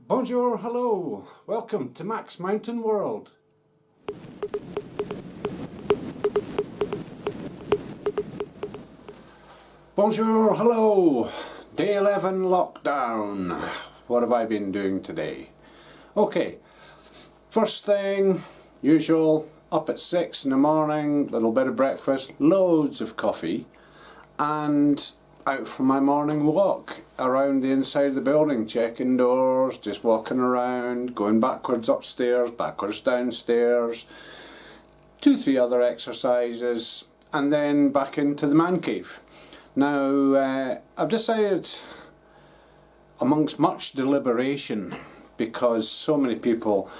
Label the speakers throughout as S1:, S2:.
S1: Bonjour, hello, welcome to MaxMountainWorld. Bonjour, hello, day 11 lockdown. What have I been doing today? Okay, first thing, usual, up at 6 in the morning, little bit of breakfast, loads of coffee, and out for my morning walk around the inside of the building, checking doors, just walking around, going backwards upstairs, backwards downstairs, 2-3 other exercises, and then back into the man cave. Now I've decided, amongst much deliberation, because so many people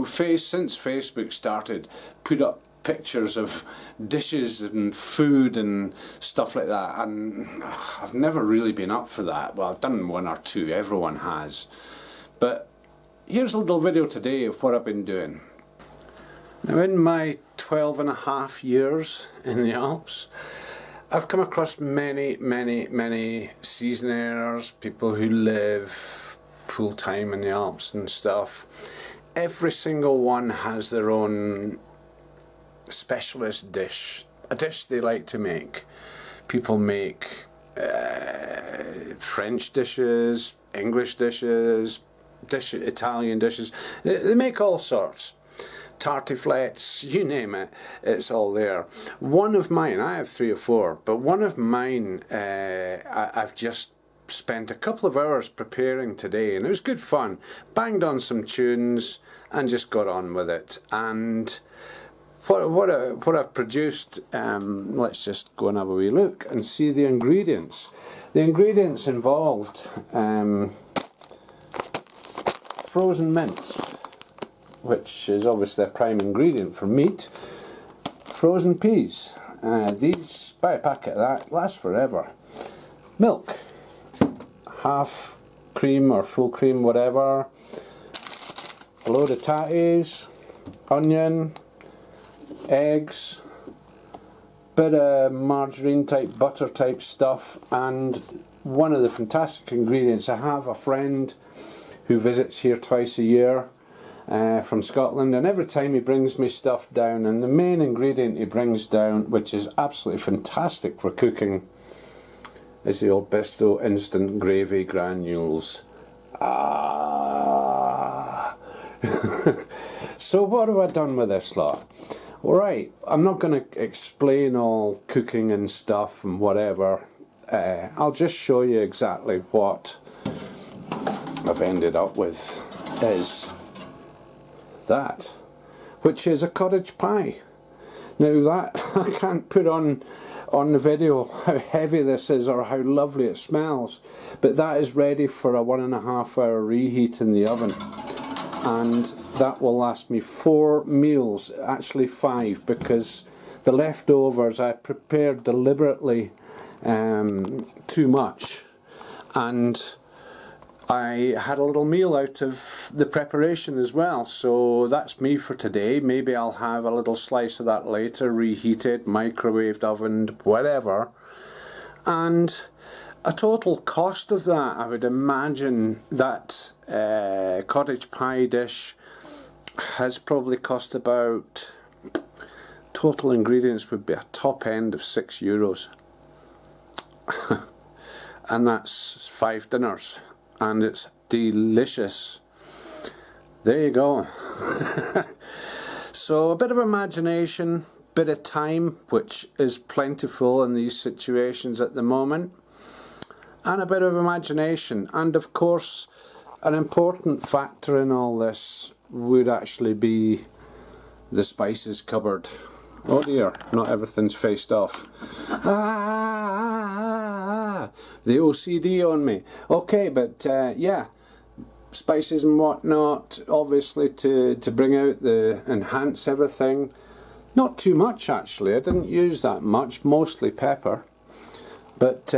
S1: since Facebook started put up pictures of dishes and food and stuff like that, and I've never really been up for that. Well, I've done one or two, everyone has, but here's a little video today of what I've been doing. Now, in my 12.5 years in the Alps, I've come across many seasonaires, people who live full time in the Alps and stuff. Every single one has their own specialist dish, a dish they like to make. People make French dishes, English dishes, Italian dishes. They make all sorts. Tartiflettes, you name it, it's all there. One of mine, I have 3 or 4, but one of mine I've just spent a couple of hours preparing today, and it was good fun. Banged on some tunes and just got on with it. And what I've produced, let's just go and have a wee look and see the ingredients. The ingredients involved frozen mince, which is obviously a prime ingredient for meat, frozen peas, these, buy a packet of that, lasts forever, milk, half cream or full cream, whatever, a load of tatties, onion, eggs, bit of margarine type, butter type stuff, and one of the fantastic ingredients, I have a friend who visits here twice a year from Scotland, and every time he brings me stuff down, and the main ingredient he brings down, which is absolutely fantastic for cooking, is the old Bisto instant gravy granules. Ah! So what have I done with this lot? Alright, I'm not going to explain all cooking and stuff and whatever. I'll just show you exactly what I've ended up with is that, which is a cottage pie. Now that, I can't put on the video how heavy this is or how lovely it smells, but that is ready for a 1.5 hour reheat in the oven, and that will last me 4 meals, actually 5, because the leftovers I prepared deliberately too much, and I had a little meal out of the preparation as well. So that's me for today. Maybe I'll have a little slice of that later, reheated, microwaved, ovened, whatever. And a total cost of that, I would imagine that cottage pie dish has probably cost about, total ingredients would be a top end of €6. And that's 5 dinners. And it's delicious. There you go. So a bit of imagination, bit of time, which is plentiful in these situations at the moment, and a bit of imagination, and of course an important factor in all this would actually be the spices cupboard. Oh dear, not everything's faced off. The OCD on me. Okay, but yeah, spices and whatnot, obviously to bring out enhance everything. Not too much actually, I didn't use that much, mostly pepper. But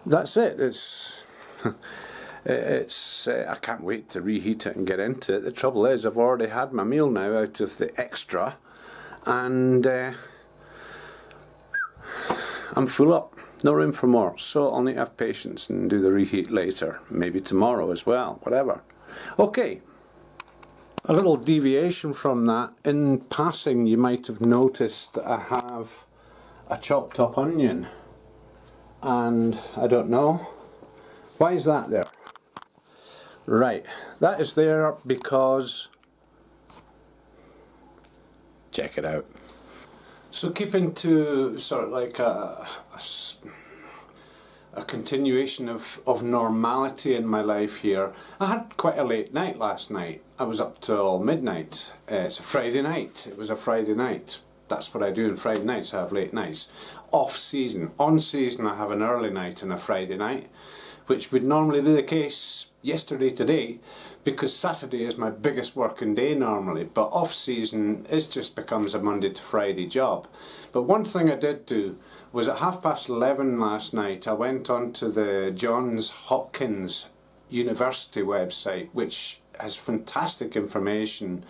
S1: that's it. I can't wait to reheat it and get into it. The trouble is, I've already had my meal now out of the extra, and I'm full up. No room for more, so I'll need to have patience and do the reheat later, maybe tomorrow as well, whatever. Okay, a little deviation from that. In passing, you might have noticed that I have a chopped up onion, and I don't know, why is that there? Right, that is there because, check it out. So keeping to sort of like a continuation of normality in my life here, I had quite a late night last night. I was up till midnight. It's a Friday night. It was a Friday night. That's what I do on Friday nights, I have late nights. Off season. On season I have an early night and a Friday night, which would normally be the case yesterday, today, because Saturday is my biggest working day normally, but off season it just becomes a Monday to Friday job. But one thing I did do was at 11:30 last night I went on to the Johns Hopkins University website, which has fantastic information,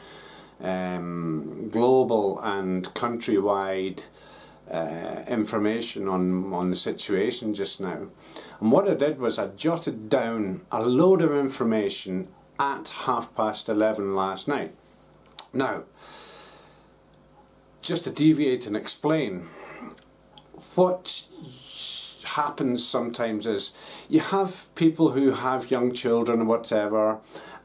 S1: global and countrywide information on the situation just now. And what I did was I jotted down a load of information at 11:30 last night. Now, just to deviate and explain, what happens sometimes is you have people who have young children or whatever,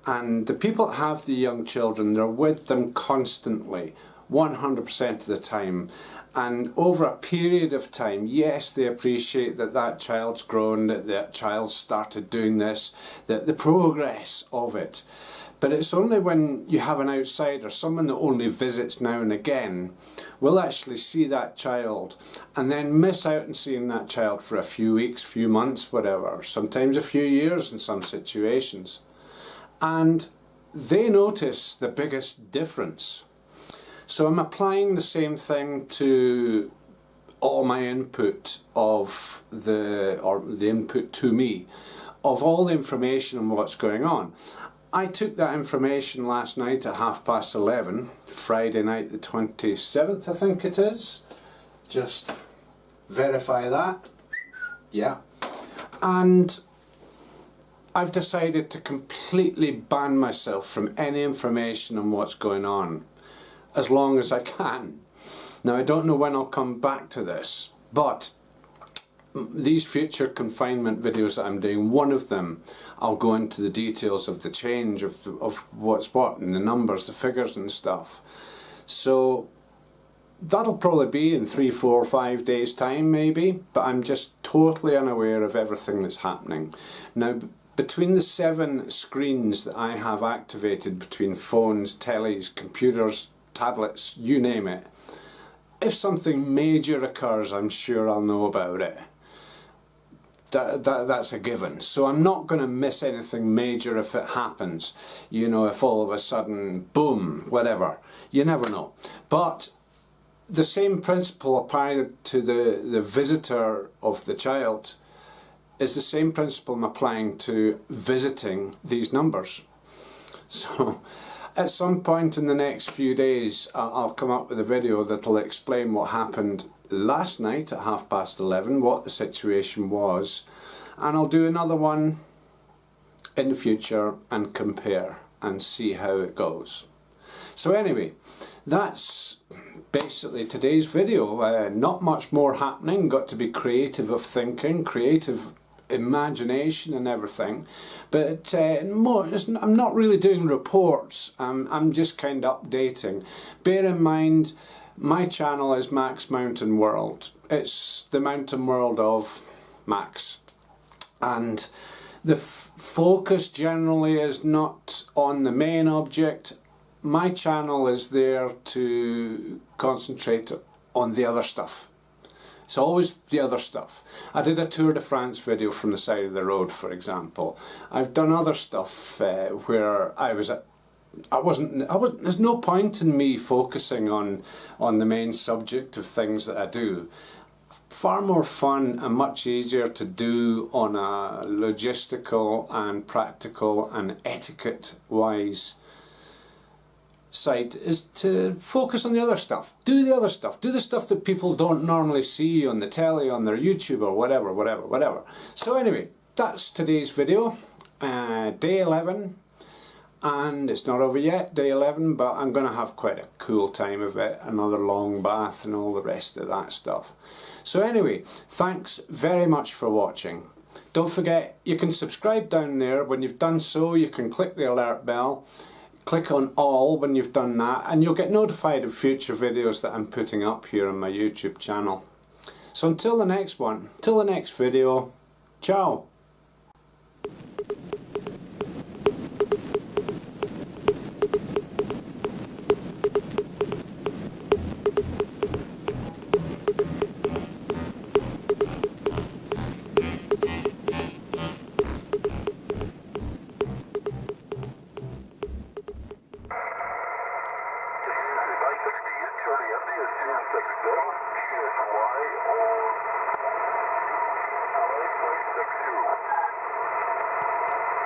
S1: and the people that have the young children, they're with them constantly, 100% of the time. And over a period of time, yes, they appreciate that that child's grown, that that child's started doing this, that the progress of it. But it's only when you have an outsider, someone that only visits now and again, will actually see that child and then miss out on seeing that child for a few weeks, few months, whatever, sometimes a few years in some situations. And they notice the biggest difference. So I'm applying the same thing to all my input of the input to me, of all the information on what's going on. I took that information last night at 11:30, Friday night the 27th I think it is. Just verify that. Yeah. And I've decided to completely ban myself from any information on what's going on, as long as I can. Now I don't know when I'll come back to this, but these future confinement videos that I'm doing, one of them I'll go into the details of the change of what's what and the numbers, the figures and stuff. So that'll probably be in 3, 4, 5 days time maybe, but I'm just totally unaware of everything that's happening. Now between the 7 screens that I have activated between phones, tellies, computers, tablets, you name it, if something major occurs, I'm sure I'll know about it. That's a given. So I'm not going to miss anything major if it happens. You know, if all of a sudden, boom, whatever. You never know. But the same principle applied to the visitor of the child is the same principle I'm applying to visiting these numbers. So at some point in the next few days I'll come up with a video that'll explain what happened last night at 11:30, what the situation was, and I'll do another one in the future and compare and see how it goes. So anyway, that's basically today's video. Not much more happening, got to be creative of thinking, creative imagination and everything, but I'm not really doing reports. I'm just kind of updating. Bear in mind, my channel is MaxMountainWorld. It's the mountain world of Max, and the focus generally is not on the main object. My channel is there to concentrate on the other stuff. It's always the other stuff. I did a Tour de France video from the side of the road, for example. I've done other stuff where there's no point in me focusing on the main subject of things that I do. Far more fun and much easier to do on a logistical and practical and etiquette wise side is to focus on the other stuff. Do the other stuff. Do the stuff that people don't normally see on the telly, on their YouTube or whatever. So anyway, that's today's video. Day 11. And it's not over yet, day 11, but I'm going to have quite a cool time of it. Another long bath and all the rest of that stuff. So anyway, thanks very much for watching. Don't forget, you can subscribe down there. When you've done so, you can click the alert bell. Click on all when you've done that, and you'll get notified of future videos that I'm putting up here on my YouTube channel. So until the next one, till the next video, ciao!